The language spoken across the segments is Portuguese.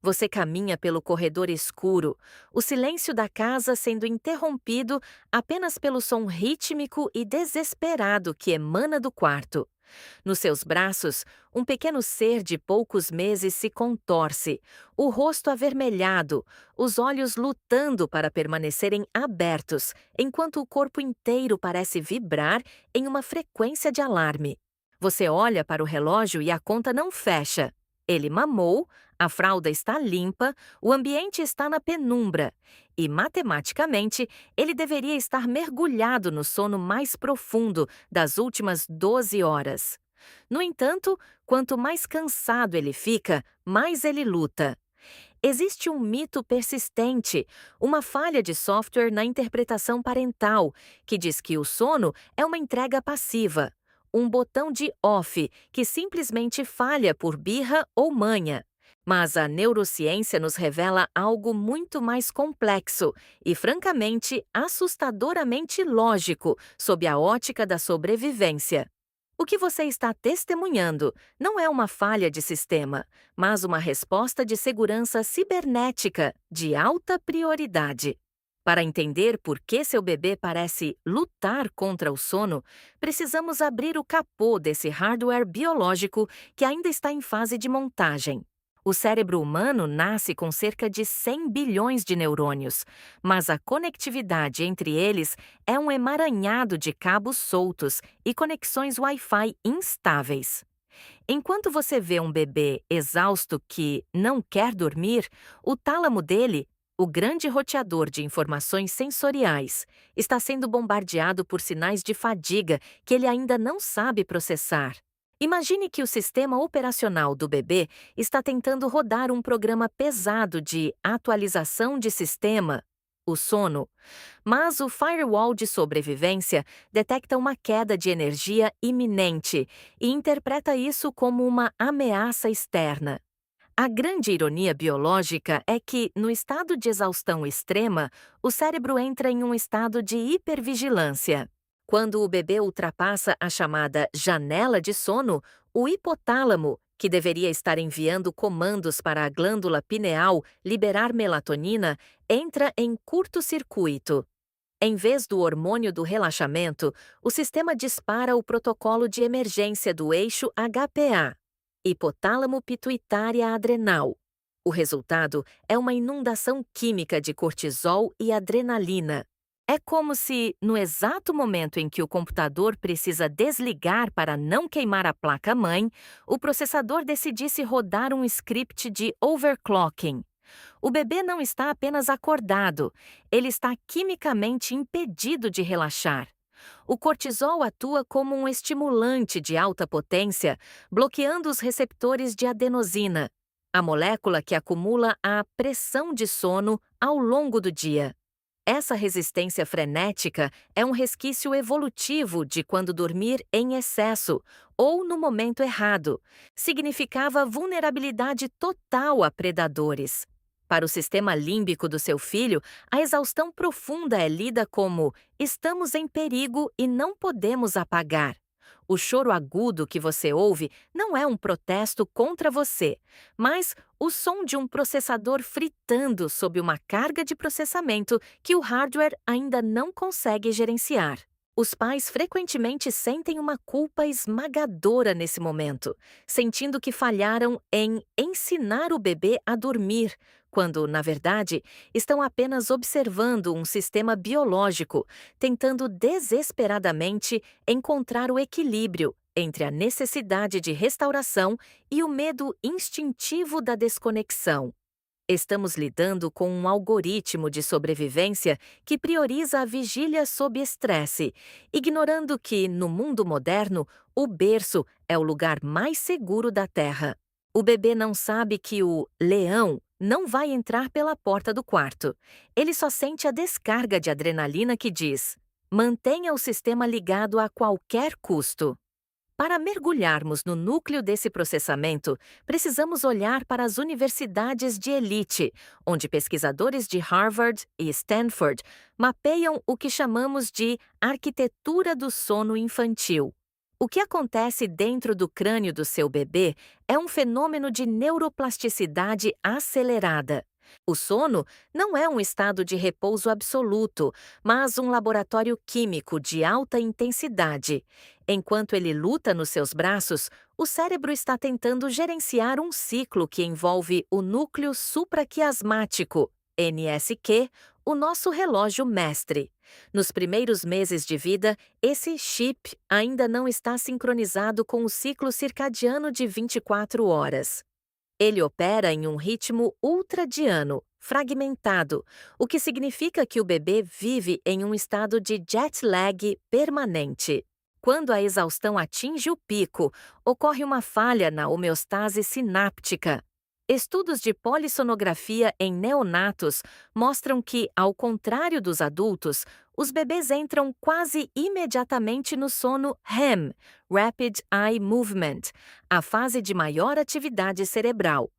Você caminha pelo corredor escuro, o silêncio da casa sendo interrompido apenas pelo som rítmico e desesperado que emana do quarto. Nos seus braços, um pequeno ser de poucos meses se contorce, o rosto avermelhado, os olhos lutando para permanecerem abertos, enquanto o corpo inteiro parece vibrar em uma frequência de alarme. Você olha para o relógio e a conta não fecha. Ele mamou, a fralda está limpa, o ambiente está na penumbra. E, matematicamente, ele deveria estar mergulhado no sono mais profundo das últimas 12 horas. No entanto, quanto mais cansado ele fica, mais ele luta. Existe um mito persistente, uma falha de software na interpretação parental, que diz que o sono é uma entrega passiva, um botão de off que simplesmente falha por birra ou manha. Mas a neurociência nos revela algo muito mais complexo e, francamente, assustadoramente lógico sob a ótica da sobrevivência. O que você está testemunhando não é uma falha de sistema, mas uma resposta de segurança cibernética de alta prioridade. Para entender por que seu bebê parece lutar contra o sono, precisamos abrir o capô desse hardware biológico que ainda está em fase de montagem. O cérebro humano nasce com cerca de 100 bilhões de neurônios, mas a conectividade entre eles é um emaranhado de cabos soltos e conexões Wi-Fi instáveis. Enquanto você vê um bebê exausto que não quer dormir, o tálamo dele, o grande roteador de informações sensoriais, está sendo bombardeado por sinais de fadiga que ele ainda não sabe processar. Imagine que o sistema operacional do bebê está tentando rodar um programa pesado de atualização de sistema, o sono, mas o firewall de sobrevivência detecta uma queda de energia iminente e interpreta isso como uma ameaça externa. A grande ironia biológica é que, no estado de exaustão extrema, o cérebro entra em um estado de hipervigilância. Quando o bebê ultrapassa a chamada janela de sono, o hipotálamo, que deveria estar enviando comandos para a glândula pineal liberar melatonina, entra em curto-circuito. Em vez do hormônio do relaxamento, o sistema dispara o protocolo de emergência do eixo HPA, hipotálamo pituitária adrenal. O resultado é uma inundação química de cortisol e adrenalina. É como se, no exato momento em que o computador precisa desligar para não queimar a placa-mãe, o processador decidisse rodar um script de overclocking. O bebê não está apenas acordado, ele está quimicamente impedido de relaxar. O cortisol atua como um estimulante de alta potência, bloqueando os receptores de adenosina, a molécula que acumula a pressão de sono ao longo do dia. Essa resistência frenética é um resquício evolutivo de quando dormir em excesso ou no momento errado significava vulnerabilidade total a predadores. Para o sistema límbico do seu filho, a exaustão profunda é lida como estamos em perigo e não podemos apagar. O choro agudo que você ouve não é um protesto contra você, mas o som de um processador fritando sob uma carga de processamento que o hardware ainda não consegue gerenciar. Os pais frequentemente sentem uma culpa esmagadora nesse momento, sentindo que falharam em ensinar o bebê a dormir, quando, na verdade, estão apenas observando um sistema biológico, tentando desesperadamente encontrar o equilíbrio entre a necessidade de restauração e o medo instintivo da desconexão. Estamos lidando com um algoritmo de sobrevivência que prioriza a vigília sob estresse, ignorando que, no mundo moderno, o berço é o lugar mais seguro da Terra. O bebê não sabe que o leão não vai entrar pela porta do quarto. Ele só sente a descarga de adrenalina que diz: mantenha o sistema ligado a qualquer custo. Para mergulharmos no núcleo desse processamento, precisamos olhar para as universidades de elite, onde pesquisadores de Harvard e Stanford mapeiam o que chamamos de arquitetura do sono infantil. O que acontece dentro do crânio do seu bebê é um fenômeno de neuroplasticidade acelerada. O sono não é um estado de repouso absoluto, mas um laboratório químico de alta intensidade. Enquanto ele luta nos seus braços, o cérebro está tentando gerenciar um ciclo que envolve o núcleo supraquiasmático, NSQ, o nosso relógio mestre. Nos primeiros meses de vida, esse chip ainda não está sincronizado com o ciclo circadiano de 24 horas. Ele opera em um ritmo ultradiano, fragmentado, o que significa que o bebê vive em um estado de jet lag permanente. Quando a exaustão atinge o pico, ocorre uma falha na homeostase sináptica. Estudos de polissonografia em neonatos mostram que, ao contrário dos adultos, os bebês entram quase imediatamente no sono REM, Rapid Eye Movement, a fase de maior atividade cerebral.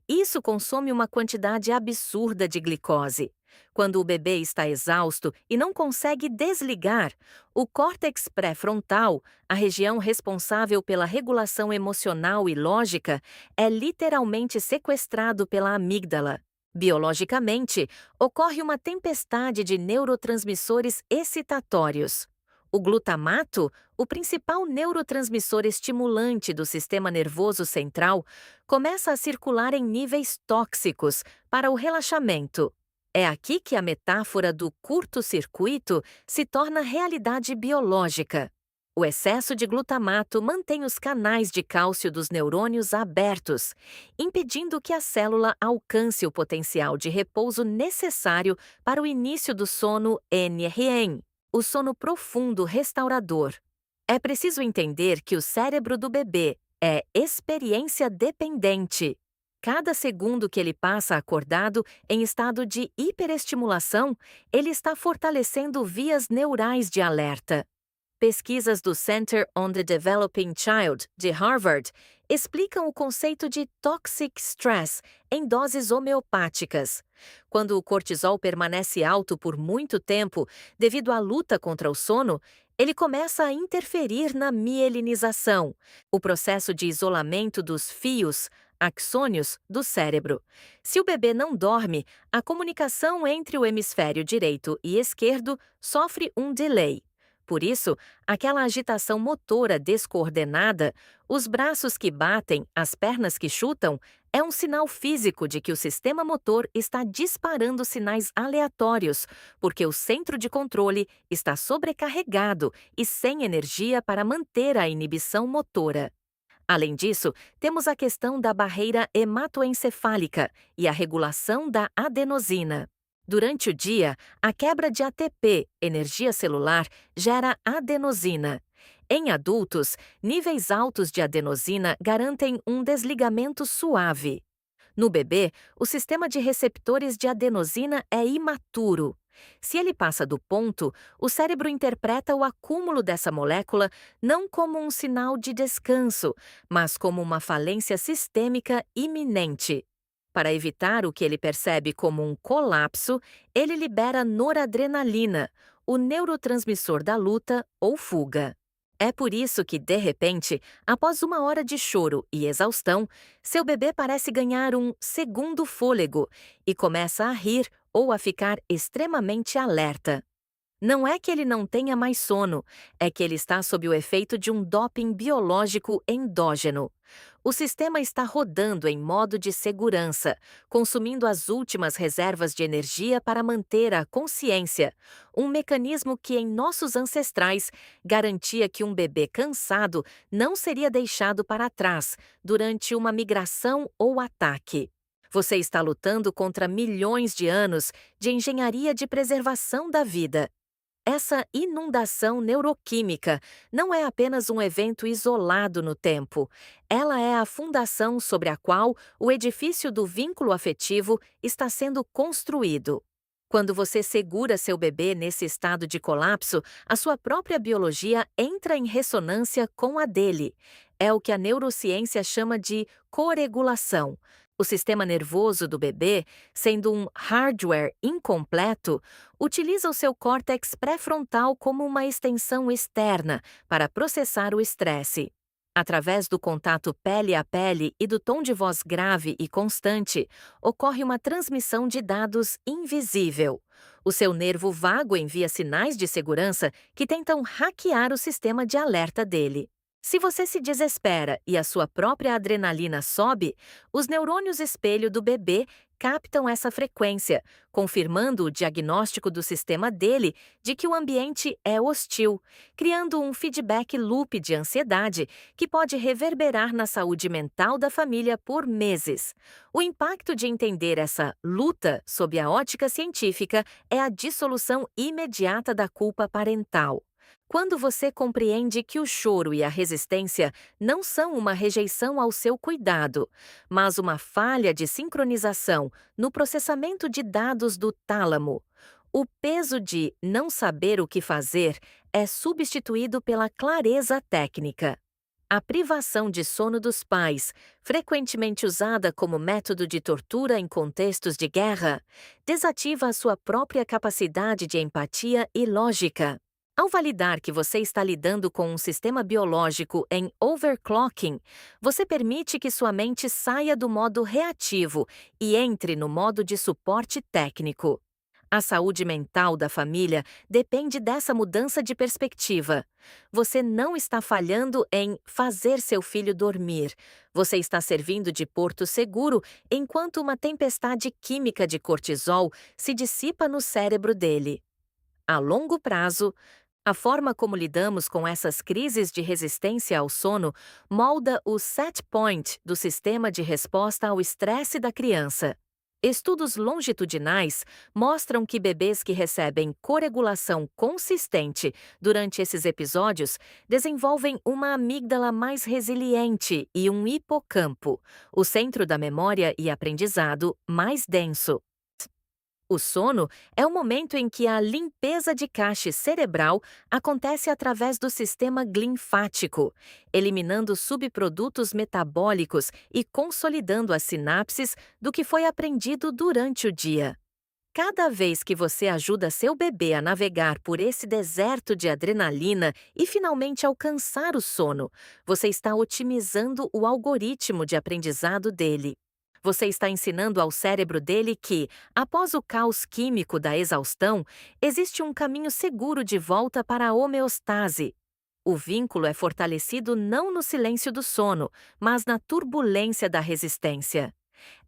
Isso consome uma quantidade absurda de glicose. Quando o bebê está exausto e não consegue desligar, o córtex pré-frontal, a região responsável pela regulação emocional e lógica, é literalmente sequestrado pela amígdala. Biologicamente, ocorre uma tempestade de neurotransmissores excitatórios. O glutamato, o principal neurotransmissor estimulante do sistema nervoso central, começa a circular em níveis tóxicos para o relaxamento. É aqui que a metáfora do curto-circuito se torna realidade biológica. O excesso de glutamato mantém os canais de cálcio dos neurônios abertos, impedindo que a célula alcance o potencial de repouso necessário para o início do sono NREM, o sono profundo restaurador. É preciso entender que o cérebro do bebê é experiência dependente. Cada segundo que ele passa acordado em estado de hiperestimulação, ele está fortalecendo vias neurais de alerta. Pesquisas do Center on the Developing Child, de Harvard, explicam o conceito de toxic stress em doses homeopáticas. Quando o cortisol permanece alto por muito tempo, devido à luta contra o sono, ele começa a interferir na mielinização, o processo de isolamento dos fios, axônios, do cérebro. Se o bebê não dorme, a comunicação entre o hemisfério direito e esquerdo sofre um delay. Por isso, aquela agitação motora descoordenada, os braços que batem, as pernas que chutam, é um sinal físico de que o sistema motor está disparando sinais aleatórios, porque o centro de controle está sobrecarregado e sem energia para manter a inibição motora. Além disso, temos a questão da barreira hematoencefálica e a regulação da adenosina. Durante o dia, a quebra de ATP, energia celular, gera adenosina. Em adultos, níveis altos de adenosina garantem um desligamento suave. No bebê, o sistema de receptores de adenosina é imaturo. Se ele passa do ponto, o cérebro interpreta o acúmulo dessa molécula não como um sinal de descanso, mas como uma falência sistêmica iminente. Para evitar o que ele percebe como um colapso, ele libera noradrenalina, o neurotransmissor da luta ou fuga. É por isso que, de repente, após uma hora de choro e exaustão, seu bebê parece ganhar um segundo fôlego e começa a rir ou a ficar extremamente alerta. Não é que ele não tenha mais sono, é que ele está sob o efeito de um doping biológico endógeno. O sistema está rodando em modo de segurança, consumindo as últimas reservas de energia para manter a consciência, um mecanismo que em nossos ancestrais garantia que um bebê cansado não seria deixado para trás durante uma migração ou ataque. Você está lutando contra milhões de anos de engenharia de preservação da vida. Essa inundação neuroquímica não é apenas um evento isolado no tempo. Ela é a fundação sobre a qual o edifício do vínculo afetivo está sendo construído. Quando você segura seu bebê nesse estado de colapso, a sua própria biologia entra em ressonância com a dele. É o que a neurociência chama de corregulação. O sistema nervoso do bebê, sendo um hardware incompleto, utiliza o seu córtex pré-frontal como uma extensão externa para processar o estresse. Através do contato pele a pele e do tom de voz grave e constante, ocorre uma transmissão de dados invisível. O seu nervo vago envia sinais de segurança que tentam hackear o sistema de alerta dele. Se você se desespera e a sua própria adrenalina sobe, os neurônios espelho do bebê captam essa frequência, confirmando o diagnóstico do sistema dele de que o ambiente é hostil, criando um feedback loop de ansiedade que pode reverberar na saúde mental da família por meses. O impacto de entender essa luta sob a ótica científica é a dissolução imediata da culpa parental. Quando você compreende que o choro e a resistência não são uma rejeição ao seu cuidado, mas uma falha de sincronização no processamento de dados do tálamo, o peso de não saber o que fazer é substituído pela clareza técnica. A privação de sono dos pais, frequentemente usada como método de tortura em contextos de guerra, desativa a sua própria capacidade de empatia e lógica. Ao validar que você está lidando com um sistema biológico em overclocking, você permite que sua mente saia do modo reativo e entre no modo de suporte técnico. A saúde mental da família depende dessa mudança de perspectiva. Você não está falhando em fazer seu filho dormir. Você está servindo de porto seguro enquanto uma tempestade química de cortisol se dissipa no cérebro dele. A longo prazo, a forma como lidamos com essas crises de resistência ao sono molda o set point do sistema de resposta ao estresse da criança. Estudos longitudinais mostram que bebês que recebem coregulação consistente durante esses episódios desenvolvem uma amígdala mais resiliente e um hipocampo, o centro da memória e aprendizado, mais denso. O sono é o momento em que a limpeza de cache cerebral acontece através do sistema linfático, eliminando subprodutos metabólicos e consolidando as sinapses do que foi aprendido durante o dia. Cada vez que você ajuda seu bebê a navegar por esse deserto de adrenalina e finalmente alcançar o sono, você está otimizando o algoritmo de aprendizado dele. Você está ensinando ao cérebro dele que, após o caos químico da exaustão, existe um caminho seguro de volta para a homeostase. O vínculo é fortalecido não no silêncio do sono, mas na turbulência da resistência.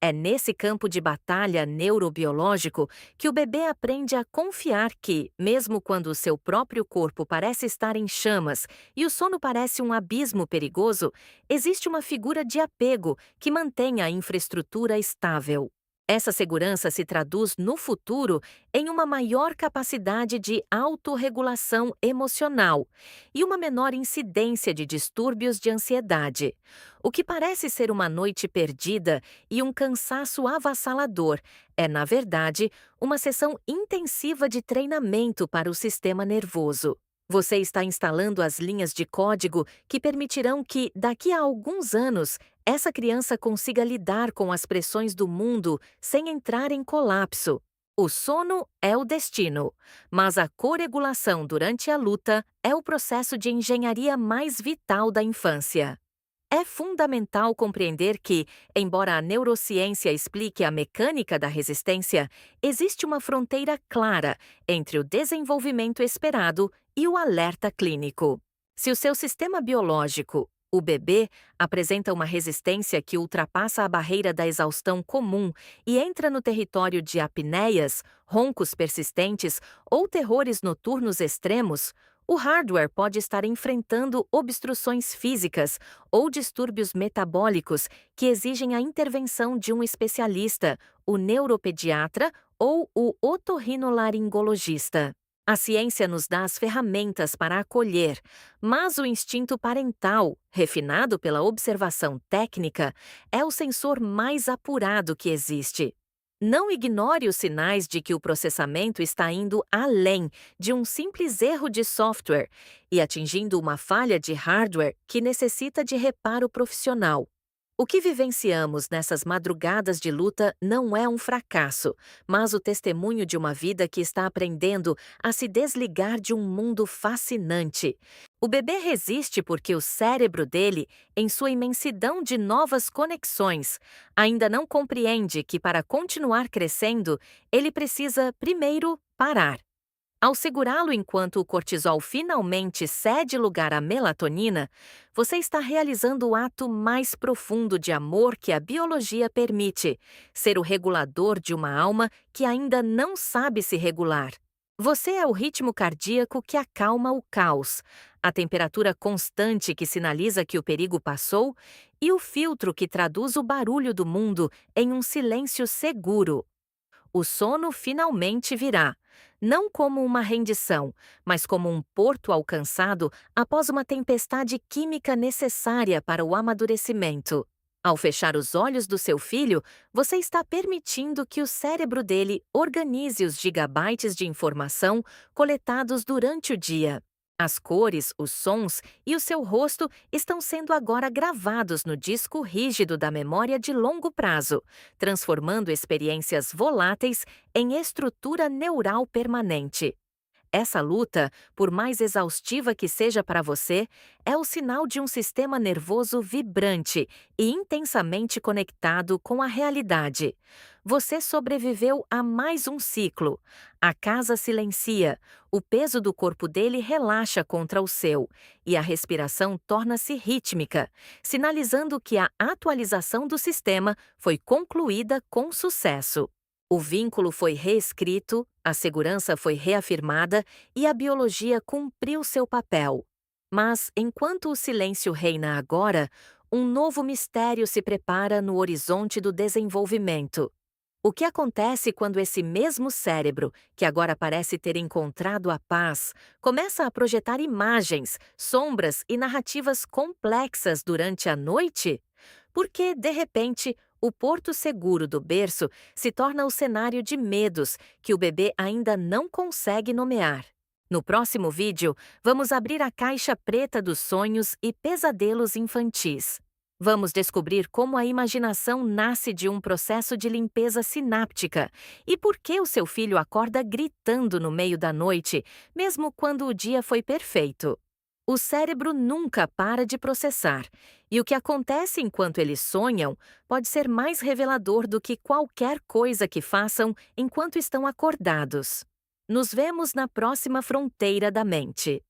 É nesse campo de batalha neurobiológico que o bebê aprende a confiar que, mesmo quando o seu próprio corpo parece estar em chamas e o sono parece um abismo perigoso, existe uma figura de apego que mantém a infraestrutura estável. Essa segurança se traduz no futuro em uma maior capacidade de autorregulação emocional e uma menor incidência de distúrbios de ansiedade. O que parece ser uma noite perdida e um cansaço avassalador é, na verdade, uma sessão intensiva de treinamento para o sistema nervoso. Você está instalando as linhas de código que permitirão que, daqui a alguns anos, essa criança consiga lidar com as pressões do mundo sem entrar em colapso. O sono é o destino, mas a coregulação durante a luta é o processo de engenharia mais vital da infância. É fundamental compreender que, embora a neurociência explique a mecânica da resistência, existe uma fronteira clara entre o desenvolvimento esperado e o alerta clínico. Se o seu sistema biológico, o bebê, apresenta uma resistência que ultrapassa a barreira da exaustão comum e entra no território de apneias, roncos persistentes ou terrores noturnos extremos, o hardware pode estar enfrentando obstruções físicas ou distúrbios metabólicos que exigem a intervenção de um especialista, o neuropediatra ou o otorrinolaringologista. A ciência nos dá as ferramentas para acolher, mas o instinto parental, refinado pela observação técnica, é o sensor mais apurado que existe. Não ignore os sinais de que o processamento está indo além de um simples erro de software e atingindo uma falha de hardware que necessita de reparo profissional. O que vivenciamos nessas madrugadas de luta não é um fracasso, mas o testemunho de uma vida que está aprendendo a se desligar de um mundo fascinante. O bebê resiste porque o cérebro dele, em sua imensidão de novas conexões, ainda não compreende que para continuar crescendo, ele precisa primeiro parar. Ao segurá-lo enquanto o cortisol finalmente cede lugar à melatonina, você está realizando o ato mais profundo de amor que a biologia permite, ser o regulador de uma alma que ainda não sabe se regular. Você é o ritmo cardíaco que acalma o caos, a temperatura constante que sinaliza que o perigo passou e o filtro que traduz o barulho do mundo em um silêncio seguro. O sono finalmente virá, não como uma rendição, mas como um porto alcançado após uma tempestade química necessária para o amadurecimento. Ao fechar os olhos do seu filho, você está permitindo que o cérebro dele organize os gigabytes de informação coletados durante o dia. As cores, os sons e o seu rosto estão sendo agora gravados no disco rígido da memória de longo prazo, transformando experiências voláteis em estrutura neural permanente. Essa luta, por mais exaustiva que seja para você, é o sinal de um sistema nervoso vibrante e intensamente conectado com a realidade. Você sobreviveu a mais um ciclo. A casa silencia, o peso do corpo dele relaxa contra o seu e a respiração torna-se rítmica, sinalizando que a atualização do sistema foi concluída com sucesso. O vínculo foi reescrito, a segurança foi reafirmada e a biologia cumpriu seu papel. Mas, enquanto o silêncio reina agora, um novo mistério se prepara no horizonte do desenvolvimento. O que acontece quando esse mesmo cérebro, que agora parece ter encontrado a paz, começa a projetar imagens, sombras e narrativas complexas durante a noite? Porque, de repente, o porto seguro do berço se torna o cenário de medos que o bebê ainda não consegue nomear. No próximo vídeo, vamos abrir a caixa preta dos sonhos e pesadelos infantis. Vamos descobrir como a imaginação nasce de um processo de limpeza sináptica e por que o seu filho acorda gritando no meio da noite, mesmo quando o dia foi perfeito. O cérebro nunca para de processar, e o que acontece enquanto eles sonham pode ser mais revelador do que qualquer coisa que façam enquanto estão acordados. Nos vemos na próxima fronteira da mente.